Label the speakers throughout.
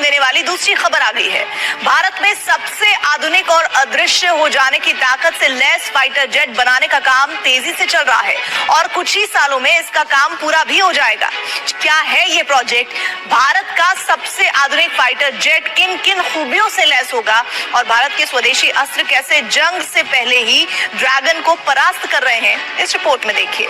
Speaker 1: देने वाली दूसरी खबर आ गई है। भारत में सबसे आधुनिक और अदृश्य हो जाने की ताकत से लैस फाइटर जेट बनाने का काम तेजी से चल रहा है और कुछ ही सालों में इसका काम पूरा भी हो जाएगा। क्या है ये प्रोजेक्ट? भारत का सबसे आधुनिक फाइटर जेट किन किन खूबियों से लैस होगा और भारत के स्वदेशी अस्त्र कैसे जंग से पहले ही ड्रैगन को परास्त कर रहे हैं, इस रिपोर्ट में देखिए।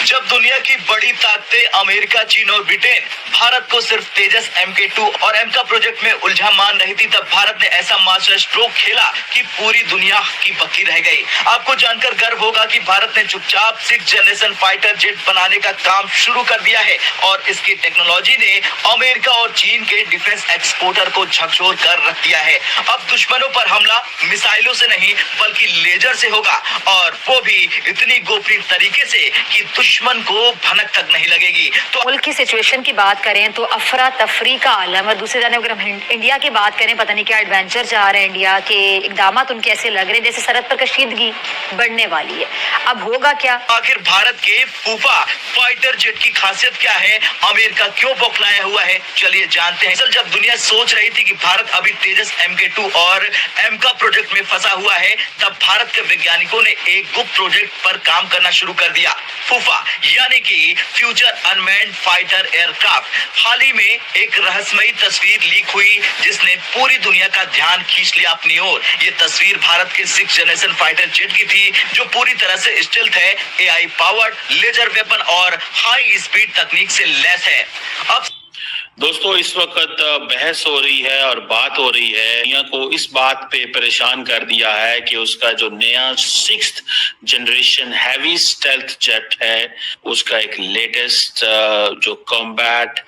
Speaker 2: जब दुनिया की बड़ी ताकतें अमेरिका, चीन और ब्रिटेन भारत को सिर्फ तेजस MK2 और एमका प्रोजेक्ट में उलझा मान रही थी, तब भारत ने ऐसा मास्टर स्ट्रोक खेला कि पूरी दुनिया की बकी रह गई। आपको जानकर गर्व होगा कि भारत ने चुपचाप 6th जनरेशन फाइटर जेट बनाने का काम शुरू कर दिया है और इसकी टेक्नोलॉजी ने अमेरिका और चीन के डिफेंस एक्सपोर्टर को झकझोर कर रख दिया है। अब दुश्मनों पर हमला मिसाइलों से नहीं बल्कि लेजर से होगा और वो भी इतनी गोपनीय तरीके से कि दुश्मन को भनक तक नहीं लगेगी।
Speaker 3: तो मुल्क की सिचुएशन की बात करें तो अफरा तफरी का आलम, और दूसरी जानब अगर हम इंडिया की बात करें, पता नहीं क्या एडवेंचर चाह रहे हैं इंडिया के इकदाम उनके ऐसे लग रहे हैं जैसे सरहद पर कशीदगी बढ़ने वाली है। अब होगा क्या?
Speaker 2: आखिर भारत के फूफा फाइटर जेट की खासियत क्या है? अमेरिका क्यों बौखलाया हुआ है? चलिए जानते हैं। असल जब दुनिया सोच रही थी कि भारत अभी तेजस MK2 और एमका प्रोजेक्ट में फंसा हुआ है, तब भारत के वैज्ञानिकों ने एक गुप्त प्रोजेक्ट पर काम करना शुरू कर दिया। फूफा यानी कि फ्यूचर अनमैन्ड फाइटर एयरक्राफ्ट। हाल ही में एक रहस्यमयी तस्वीर लीक हुई जिसने पूरी दुनिया का ध्यान खींच लिया अपनी ओर। ये तस्वीर भारत के 6th जनरेशन फाइटर जेट की थी जो पूरी तरह से स्टेल्थ है, AI पावर्ड लेजर वेपन और हाई स्पीड तकनीक से लैस है। अब
Speaker 4: दोस्तों, इस वक्त बहस हो रही है और बात हो रही है, दुनिया को इस बात पे परेशान कर दिया है कि उसका जो नया 6th generation heavy stealth jet है, उसका एक लेटेस्ट जो कॉम्बैट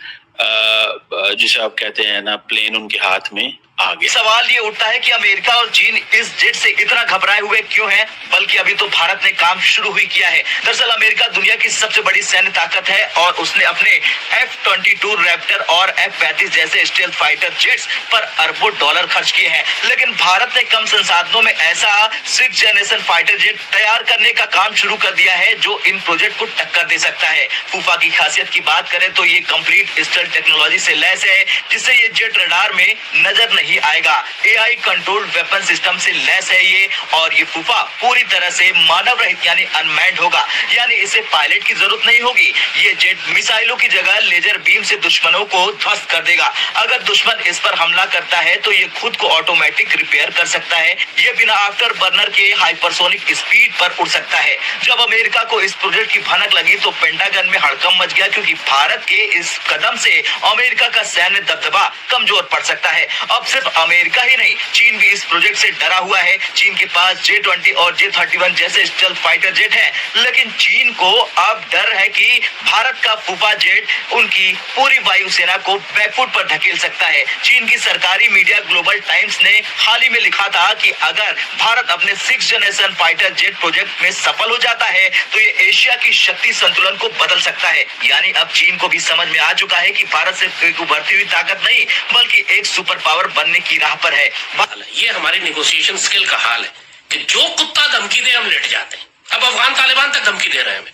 Speaker 4: जिसे आप कहते हैं ना प्लेन, उनके हाथ में आ गया।
Speaker 2: सवाल ये उठता है कि अमेरिका और चीन इस जेट से इतना घबराए हुए क्यों हैं? बल्कि अभी तो भारत ने काम शुरू ही किया है। दरअसल अमेरिका दुनिया की सबसे बड़ी सैन्य ताकत है और उसने अपने F-22 रैप्टर और F-35 जैसे स्टेल्थ फाइटर जेट्स पर अरबों डॉलर खर्च किए हैं, लेकिन भारत ने कम संसाधनों में ऐसा 6th जनरेशन फाइटर जेट तैयार करने का काम शुरू कर दिया है जो इन प्रोजेक्ट को टक्कर दे सकता है। फूफा की खासियत की बात करें तो ये कंप्लीट स्टेल्थ टेक्नोलॉजी से लैस है जिससे ये जेट रडार में नजर नहीं आएगा। AI कंट्रोल वेपन सिस्टम से लैस है ये, और ये फूफा पूरी तरह से मानव रहित यानी अनमैन्ड होगा, यानी इसे पायलट की जरूरत नहीं होगी। ये जेट मिसाइलों की जगह लेजर बीम से दुश्मनों को ध्वस्त कर देगा। अगर दुश्मन इस पर हमला करता है तो ये खुद को ऑटोमेटिक रिपेयर कर सकता है। ये बिना आफ्टर बर्नर के हाइपरसोनिक स्पीड पर उड़ सकता है। जब अमेरिका को इस प्रोजेक्ट की भनक लगी तो पेंटागन में हड़कंप मच गया, क्योंकि भारत के इस कदम से अमेरिका का सैन्य दबदबा कमजोर पड़ सकता है। अब सिर्फ अमेरिका ही नहीं, चीन भी इस प्रोजेक्ट से डरा हुआ है। चीन के पास J-20 और J-31 जैसे स्टेल्थ फाइटर जेट हैं, लेकिन चीन को अब डर है कि भारत का फूफा जेट उनकी पूरी वायुसेना को बैकफुट पर धकेल सकता है। चीन की सरकारी मीडिया ग्लोबल टाइम्स ने हाल ही में लिखा था कि अगर भारत अपने 6th generation fighter jet project में सफल हो जाता है तो ये एशिया की शक्ति संतुलन को बदल सकता है। यानी अब चीन को भी समझ में आ चुका है कि भारत सिर्फ एक उभरती हुई ताकत नहीं बल्कि एक सुपर पावर बनने की राह पर है।
Speaker 5: ये हमारी नेगोशिएशन स्किल का हाल है कि जो कुत्ता धमकी दे हम लेट जाते हैं। अब अफगान तालिबान तक धमकी दे रहे हैं हमें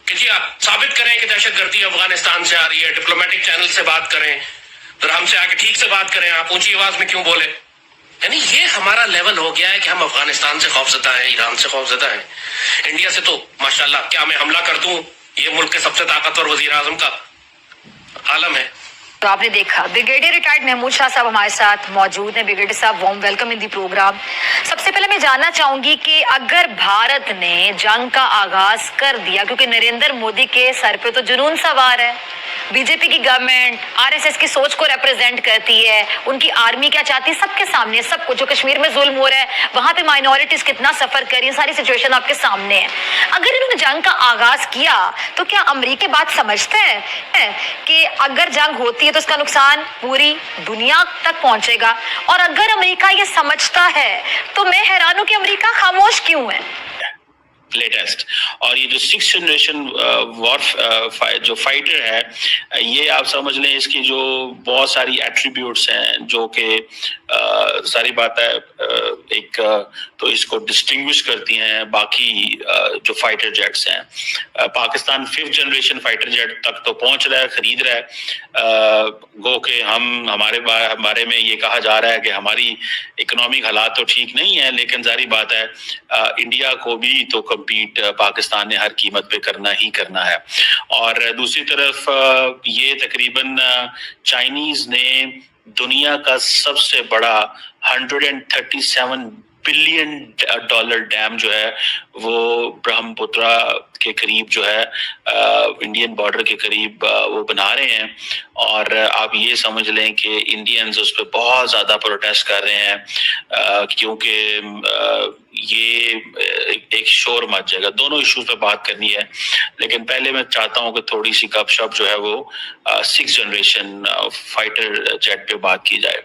Speaker 5: कि जी आप साबित करें कि दहशतगर्दी अफगानिस्तान से आ रही है, डिप्लोमेटिक चैनल से बात करें, तो हमसे आके ठीक से बात करें, आप ऊंची आवाज में क्यों बोले। यानी ये हमारा लेवल हो गया है कि हम अफगानिस्तान से खौफजदा हैं, ईरान से खौफजदा हैं। इंडिया से तो माशाल्लाह क्या मैं हमला कर दूं, ये मुल्क के सबसे ताकतवर वजीर आजम का आलम है।
Speaker 3: तो आपने देखा ब्रिगेडियर रिटायर्ड महमूद शाह साहब हमारे साथ मौजूद हैं। ब्रिगेडियर साहब, warm welcome in the programme. सबसे पहले मैं जानना चाहूंगी कि अगर भारत ने जंग का आगाज कर दिया, क्योंकि नरेंद्र मोदी के सर पे तो जुनून सवार है, बीजेपी की गवर्नमेंट RSS की सोच को रिप्रेजेंट करती है, उनकी आर्मी क्या चाहती है सबके सामने, सब कुछ जो कश्मीर में जुल्म हो रहा है, वहां पे माइनॉरिटीज कितना सफर कर रही है, सारी सिचुएशन आपके सामने है। अगर इन्होंने जंग का आगाज किया तो क्या अमेरिका बात समझता है कि अगर जंग होती है तो इसका नुकसान पूरी दुनिया तक पहुंचेगा? और अगर अमेरिका ये समझता है तो मैं हैरान हूं कि अमेरिका खामोश क्यों है।
Speaker 4: लेटेस्ट। और ये जो 6th जनरेशन जो फाइटर है, ये आप समझ लें इसकी जो बहुत सारी एट्रीब्यूट्स हैं जो कि सारी बात है एक तो इसको डिस्टिंग्विश करती हैं बाकी जो फाइटर जेट्स हैं। Pakistan 5th generation fighter jet तक तो पहुंच रहा है, खरीद रहा है। गो के हमारे बारे में ये कहा जा रहा है कि हमारी इकोनॉमिक हालात तो ठीक नहीं है, लेकिन जारी बात है इंडिया को भी तो कम्पीट पाकिस्तान ने हर कीमत पे करना ही करना है। और दूसरी तरफ ये तकरीबन चाइनीज ने दुनिया का सबसे बड़ा 137 बिलियन डॉलर डैम जो है वो ब्रह्मपुत्रा के करीब जो है इंडियन बॉर्डर के करीब वो बना रहे हैं। और आप ये समझ लें कि इंडियंस उस पर बहुत ज्यादा प्रोटेस्ट कर रहे हैं क्योंकि ये एक शोर मच जाएगा। दोनों इश्यूज पे बात करनी है, लेकिन पहले मैं चाहता हूं कि थोड़ी सी गपशप जो है वो 6th जनरेशन फाइटर जेट पे बात की जाए।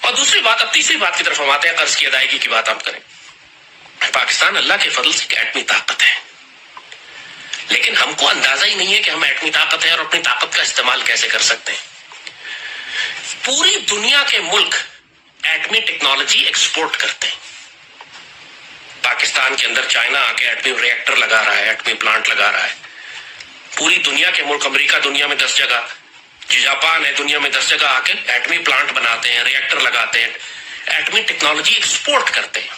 Speaker 5: और दूसरी बात, अब तीसरी बात की तरफ हम आते हैं, कर्ज की अदायगी की बात हम करें। पाकिस्तान अल्लाह के फजल से एक एटमी ताकत है, लेकिन हमको अंदाजा ही नहीं है कि हम एटमी ताकत है और अपनी ताकत का इस्तेमाल कैसे कर सकते हैं। पूरी दुनिया के मुल्क एटमी टेक्नोलॉजी एक्सपोर्ट करते हैं। पाकिस्तान के अंदर चाइना आके एटमी रिएक्टर लगा रहा है, एटमी प्लांट लगा रहा है। पूरी दुनिया के मुल्क, अमेरिका दुनिया में 10 जगह, जापान है दुनिया में 10 जगह आके एटमी प्लांट बनाते हैं, रिएक्टर लगाते हैं, एटमी टेक्नोलॉजी एक्सपोर्ट करते हैं।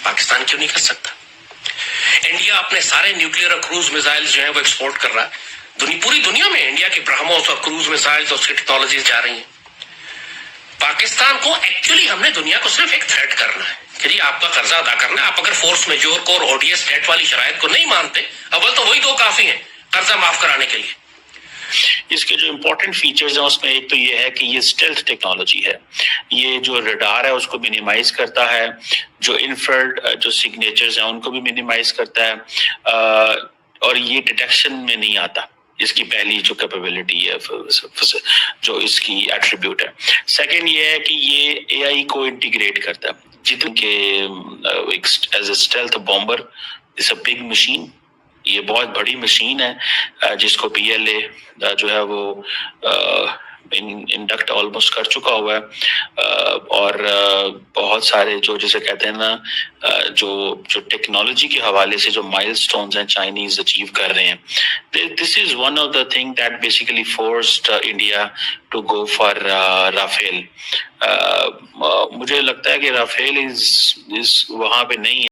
Speaker 5: पाकिस्तान क्यों नहीं कर सकता? इंडिया अपने सारे न्यूक्लियर और क्रूज मिसाइल जो है वो एक्सपोर्ट कर रहा है। पूरी दुनिया में इंडिया की ब्रह्मोस और क्रूज मिसाइल्स और उसकी टेक्नोलॉजीज जा रही हैं। पाकिस्तान को एक्चुअली हमने दुनिया को सिर्फ एक थ्रेट करना है कि जी आपका कर्जा अदा करना है। आप अगर फोर्स मेजोर को और ओडीएस डेट वाली शराइत को नहीं मानते, अव्वल तो वही 2 काफी हैं कर्जा माफ कराने के लिए।
Speaker 4: इसके जो इम्पोर्टेंट फीचर्स हैं उसमें एक तो ये है कि ये स्टेल्थ टेक्नोलॉजी है। ये जो रडार है उसको मिनिमाइज करता है, जो इंफ्रारेड जो सिग्नेचर्स हैं उनको भी मिनिमाइज करता है, और ये डिटेक्शन में नहीं आता। इसकी पहली जो कैपेबिलिटी है, जो इसकी एट्रीब्यूट है। सेकंड ये है कि ये एआई को इंटीग्रेट करता है, जितने के as a stealth bomber is a big machine. ये बहुत बड़ी मशीन है जिसको पीएलए जो है वो इंडक्ट ऑलमोस्ट कर चुका हुआ है, और बहुत सारे जो जिसे कहते हैं ना जो टेक्नोलॉजी के हवाले से जो माइलस्टोन्स हैं चाइनीज अचीव कर रहे हैं। This is one of the thing that basically forced India to go for Rafale. मुझे लगता है कि राफेल इज वहां पे नहीं है।